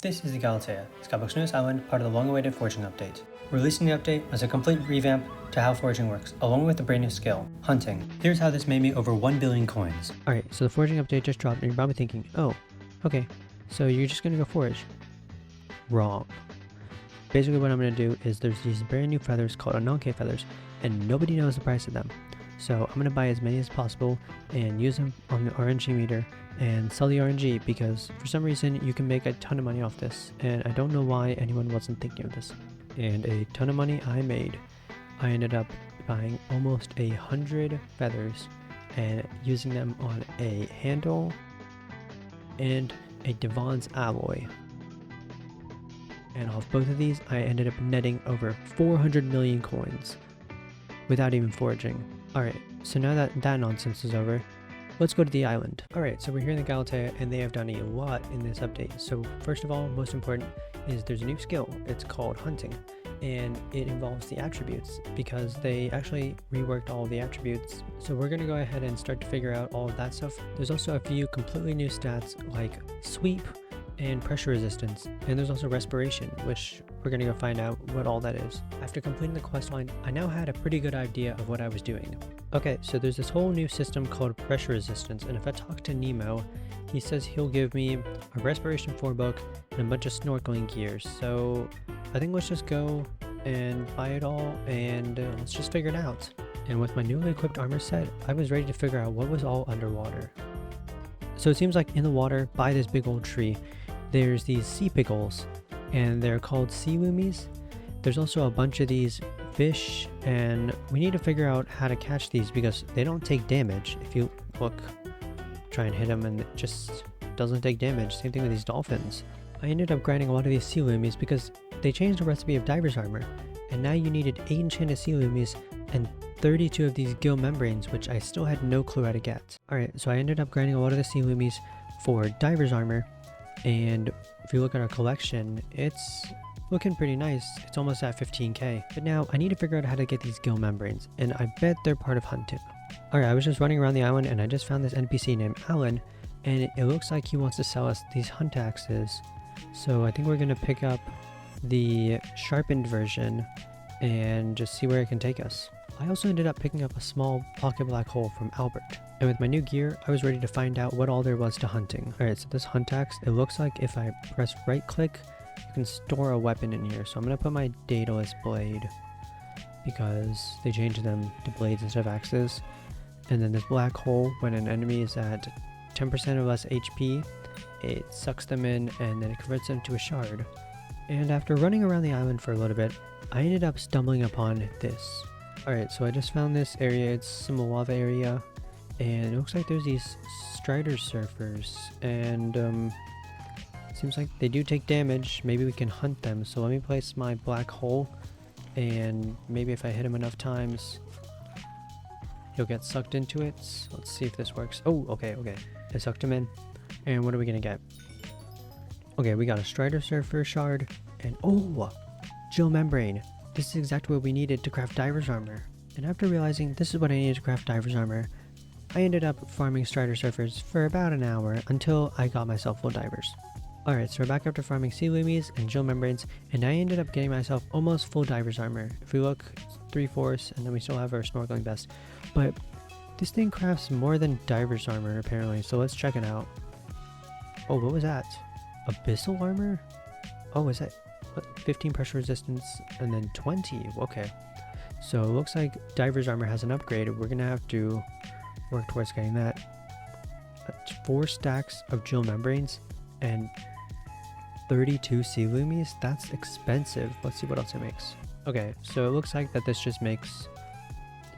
This is the Galatea, Skyblock's newest island, part of the long-awaited foraging update. Releasing the update as a complete revamp to how foraging works, along with a brand new skill, hunting. Here's how this made me over 1 billion coins. Alright, so the foraging update just dropped and you're probably thinking, oh, okay, so you're just gonna go forage. Wrong. Basically what I'm gonna do is there's these brand new feathers called Ananke feathers, and nobody knows the price of them. So I'm gonna buy as many as possible and use them on the RNG meter and sell the RNG because for some reason you can make a ton of money off this, and I don't know why anyone wasn't thinking of this. And a ton of money I made. I ended up buying almost 100 feathers and using them on a handle and a Devon's alloy. And off both of these I ended up netting over 400 million coins without even foraging. Alright, so now that that nonsense is over, let's go to the island. Alright, so we're here in the Galatea and they have done a lot in this update. So first of all, most important is there's a new skill. It's called hunting, and it involves the attributes because they actually reworked all of the attributes. So we're going to go ahead and start to figure out all of that stuff. There's also a few completely new stats like sweep and pressure resistance, and there's also respiration, which we're gonna go find out what all that is. After completing the questline, I now had a pretty good idea of what I was doing. Okay, so there's this whole new system called pressure resistance, and if I talk to Nemo, he says he'll give me a respiration 4 book and a bunch of snorkeling gears. So I think let's just go and buy it all and let's just figure it out. And with my newly equipped armor set, I was ready to figure out what was all underwater. So it seems like in the water by this big old tree, there's these sea pickles, and they're called sea loomies. There's also a bunch of these fish, and we need to figure out how to catch these because they don't take damage. If you look, try and hit them and it just doesn't take damage. Same thing with these dolphins. I ended up grinding a lot of these sea loomies because they changed the recipe of diver's armor, and now you needed 8 enchanted sea loomies and 32 of these gill membranes, which I still had no clue how to get. Alright, so I ended up grinding a lot of the sea loomies for diver's armor. And if you look at our collection, it's looking pretty nice. It's almost at 15k. But now I need to figure out how to get these gill membranes, and I bet they're part of hunting. Alright, I was just running around the island and I just found this NPC named Alan, and it looks like he wants to sell us these hunt axes. So I think we're gonna pick up the sharpened version and just see where it can take us. I also ended up picking up a small pocket black hole from Albert. And with my new gear, I was ready to find out what all there was to hunting. Alright, so this hunt axe, it looks like if I press right click, you can store a weapon in here. So I'm going to put my Daedalus blade because they changed them to blades instead of axes. And then this black hole, when an enemy is at 10% or less HP, it sucks them in and then it converts them to a shard. And after running around the island for a little bit, I ended up stumbling upon this. Alright, so I just found this area. It's some lava area, and it looks like there's these strider surfers, and it seems like they do take damage. Maybe we can hunt them, so let me place my black hole, and maybe if I hit him enough times, he'll get sucked into it. So let's see if this works. Oh, okay. I sucked him in, and what are we gonna get? Okay, we got a strider surfer shard, and oh, Jill membrane. This is exactly what we needed to craft diver's armor. And after realizing this is what I needed to craft diver's armor, I ended up farming strider surfers for about an hour until I got myself full divers. Alright, so we're back after farming sea loomies and Jill membranes, and I ended up getting myself almost full diver's armor. If we look, it's 3/4, and then we still have our snorkeling vest. But this thing crafts more than diver's armor apparently, so let's check it out. Oh, what was that? Abyssal armor? Oh, is that 15 pressure resistance and then 20? Okay, so it looks like diver's armor has an upgrade. We're gonna have to work towards getting that. 4 stacks of Jill membranes and 32 sea loomies. That's expensive. Let's see what else it makes. Okay, so it looks like that this just makes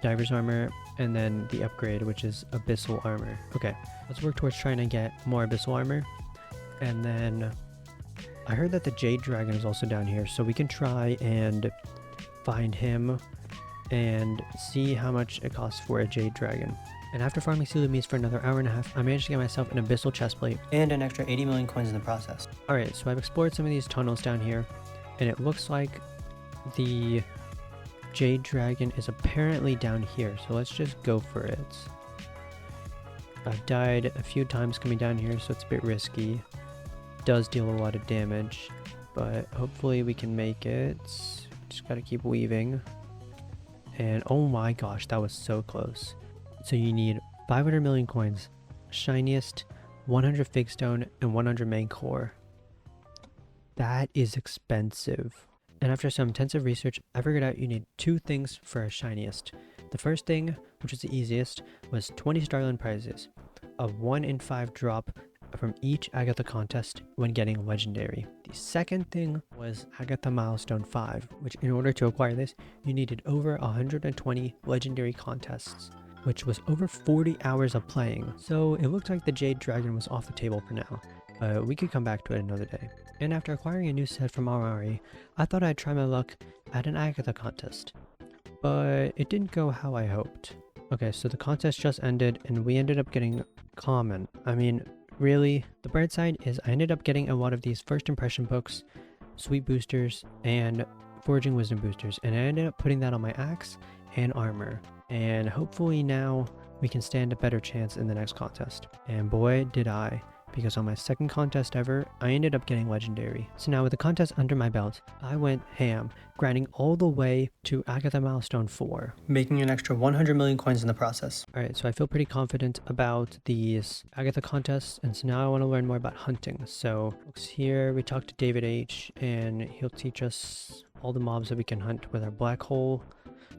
diver's armor and then the upgrade, which is abyssal armor. Okay, let's work towards trying to get more abyssal armor. And then I heard that the Jade Dragon is also down here, so we can try and find him and see how much it costs for a Jade Dragon. And after farming sea loomies for another hour and a half, I managed to get myself an abyssal chestplate And an extra 80 million coins in the process. Alright, so I've explored some of these tunnels down here, and it looks like the Jade Dragon is apparently down here, so let's just go for it. I've died a few times coming down here, so it's a bit risky. does deal a lot of damage, but hopefully we can make it. Just gotta keep weaving. And oh my gosh, that was so close. So you need 500 million coins, shiniest, 100 fig stone, and 100 main core. That is expensive. And after some intensive research, I figured out you need 2 things for a shiniest. The first thing, which was the easiest, was 20 Starland prizes, a 1 in 5 drop from each Agatha contest when getting legendary. The second thing was Agatha milestone 5, which in order to acquire this, you needed over 120 legendary contests, which was over 40 hours of playing. So it looked like the Jade Dragon was off the table for now. We could come back to it another day. And after acquiring a new set from Amari, I thought I'd try my luck at an Agatha contest. But it didn't go how I hoped. Okay, so the contest just ended and we ended up getting common. I mean, really, the bright side is I ended up getting a lot of these first impression books, sweet boosters, and foraging wisdom boosters. And I ended up putting that on my axe and armor. And hopefully now we can stand a better chance in the next contest. And boy, did I. Because on my second contest ever, I ended up getting legendary. So now with the contest under my belt, I went ham, grinding all the way to Agatha milestone 4. making an extra 100 million coins in the process. Alright, so I feel pretty confident about these Agatha contests, and so now I want to learn more about hunting. So here we talked to David H, and he'll teach us all the mobs that we can hunt with our black hole.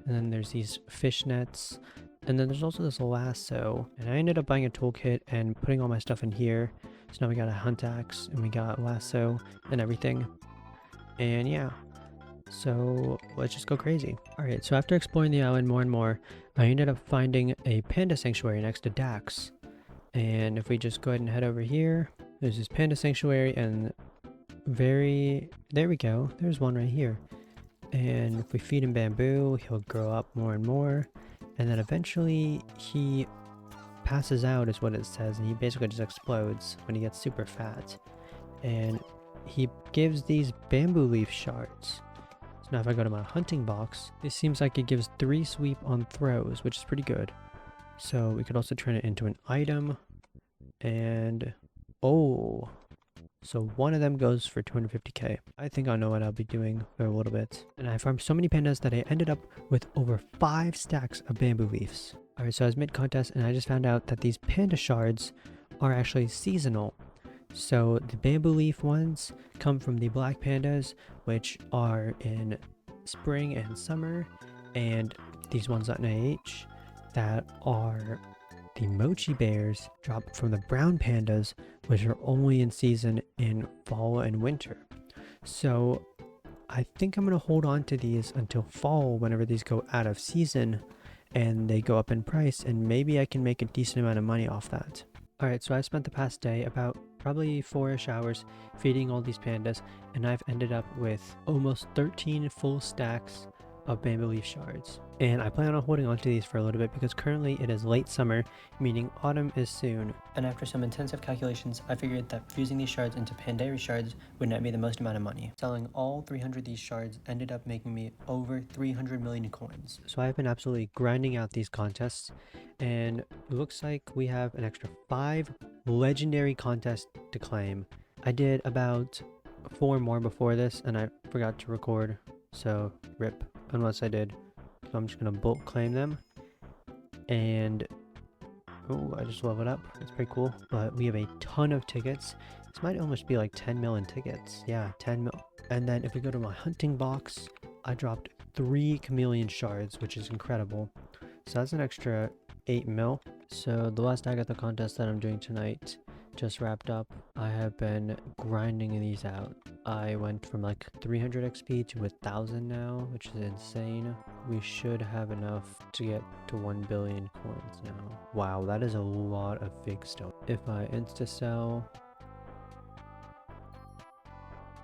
And then there's these fish nets. And then there's also this lasso, and I ended up buying a toolkit and putting all my stuff in here. So now we got a hunt axe and we got lasso and everything. And yeah, so let's just go crazy. Alright, so after exploring the island more and more, I ended up finding a panda sanctuary next to Dax. And if we just go ahead and head over here, there's this panda sanctuary, and there we go, there's one right here. And if we feed him bamboo, he'll grow up more and more. And then eventually he passes out is what it says, and he basically just explodes when he gets super fat. And he gives these bamboo leaf shards. So now if I go to my hunting box, it seems like it gives 3 sweep on throws, which is pretty good. So we could also turn it into an item. And oh, so one of them goes for 250k. I think I know what I'll be doing for a little bit. And I farmed so many pandas that I ended up with over 5 stacks of bamboo leaves. Alright, so I was mid-contest and I just found out that these panda shards are actually seasonal. So the bamboo leaf ones come from the black pandas, which are in spring and summer. And these ones on AH that are the mochi bears drop from the brown pandas, which are only in season in fall and winter. So I think I'm going to hold on to these until fall whenever these go out of season and they go up in price, and maybe I can make a decent amount of money off that. Alright, so I spent the past day about probably 4-ish hours feeding all these pandas, and I've ended up with almost 13 full stacks of bamboo leaf shards. And I plan on holding on to these for a little bit because currently it is late summer, meaning autumn is soon. And after some intensive calculations, I figured that fusing these shards into Pandaria shards would net me the most amount of money. Selling all 300 of these shards ended up making me over 300 million coins. So I've been absolutely grinding out these contests, and it looks like we have an extra 5 legendary contests to claim. I did about 4 more before this and I forgot to record, so rip, unless I did. So I'm just gonna bulk claim them. And oh, I just leveled up. It's pretty cool. But we have a ton of tickets. This might almost be like 10 million tickets. Yeah, 10 mil. And then if we go to my hunting box, I dropped 3 chameleon shards, which is incredible. So that's an extra 8 mil. So the last Agatha contest that I'm doing tonight just wrapped up. I have been grinding these out. I went from like 300 XP to 1000 now, which is insane. We should have enough to get to 1 billion coins now. Wow, that is a lot of fig stone. If I insta sell,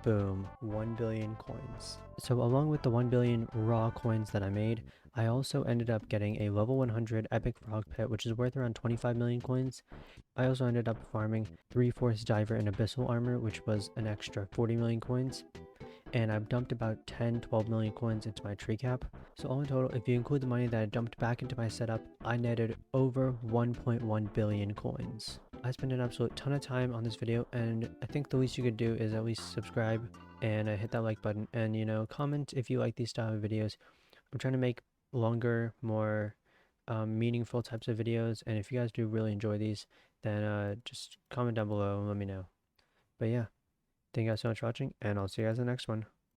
boom, 1 billion coins. So along with the 1 billion raw coins that I made, I also ended up getting a level 100 epic frog pit, which is worth around 25 million coins. I also ended up farming 3 force diver and abyssal armor, which was an extra 40 million coins. And I've dumped about 10-12 million coins into my tree cap. So all in total, if you include the money that I dumped back into my setup, I netted over 1.1 billion coins. I spent an absolute ton of time on this video, and I think the least you could do is at least subscribe and hit that like button, and comment if you like these style of videos. I'm trying to make longer, more meaningful types of videos, and if you guys do really enjoy these, then just comment down below and let me know. But yeah, thank you guys so much for watching, and I'll see you guys in the next one.